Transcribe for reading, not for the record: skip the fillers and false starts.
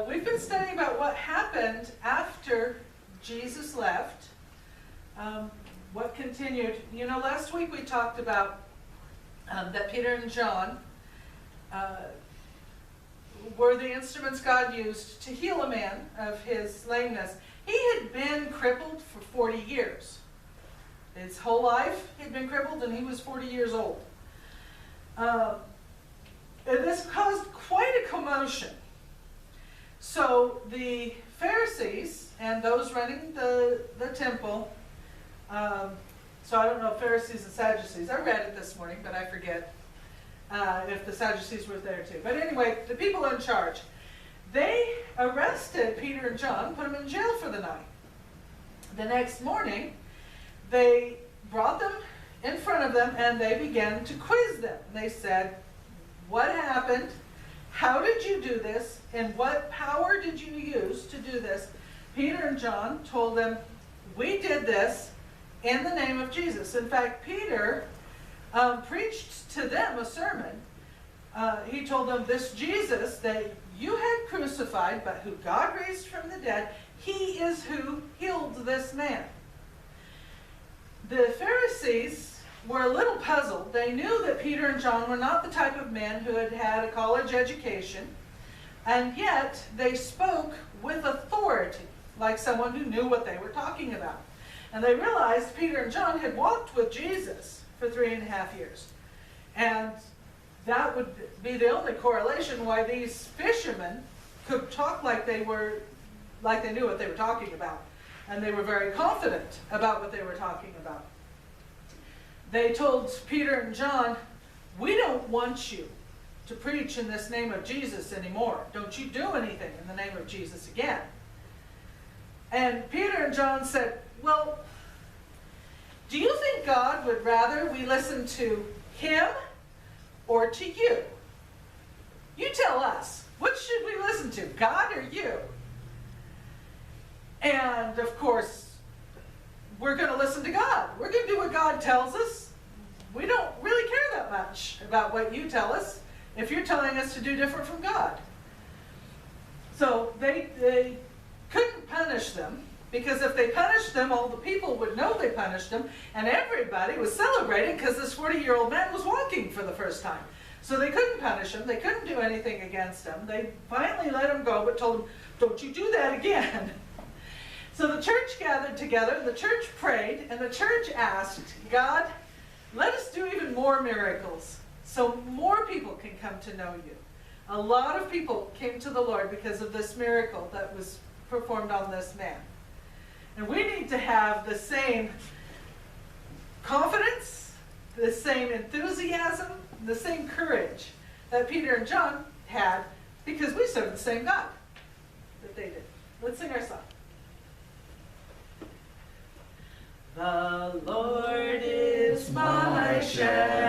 We've been studying about what happened after Jesus left. What continued. You know, last week we talked about that Peter and John were the instruments God used to heal a man of his lameness. He had been crippled for 40 years. His whole life he'd been crippled, and he was 40 years old. And this caused quite a commotion. So the Pharisees and those running the temple, so I don't know, Pharisees and Sadducees. I read it this morning, but I forget if the Sadducees were there too. But anyway, the people in charge, they arrested Peter and John, put them in jail for the night. The next morning, they brought them in front of them and they began to quiz them. They said, what happened? How did you do this? And what power did you use to do this? Peter and John told them, we did this in the name of Jesus. In fact, Peter preached to them a sermon. He told them, this Jesus that you had crucified, but who God raised from the dead, he is who healed this man. The Pharisees were a little puzzled. They knew that Peter and John were not the type of men who had had a college education, and yet they spoke with authority, like someone who knew what they were talking about. And they realized Peter and John had walked with Jesus for 3.5 years. And that would be the only correlation why these fishermen could talk like they knew what they were talking about. And they were very confident about what they were talking about. They told Peter and John, we don't want you to preach in this name of Jesus anymore. Don't you do anything in the name of Jesus again. And Peter and John said, well, do you think God would rather we listen to him or to you? You tell us. What should we listen to, God or you? And of course, we're going to listen to God. We're going to do what God tells us. We don't really care that much about what you tell us if you're telling us to do different from God. So they couldn't punish them, because if they punished them, all the people would know they punished them, and everybody was celebrating because this 40-year-old man was walking for the first time. So they couldn't punish him. They couldn't do anything against him. They finally let him go, but told him, don't you do that again. So the church gathered together, the church prayed, and the church asked, God, let us do even more miracles so more people can come to know you. A lot of people came to the Lord because of this miracle that was performed on this man. And we need to have the same confidence, the same enthusiasm, the same courage that Peter and John had, because we serve the same God that they did. Let's sing our song. The Lord is my shepherd.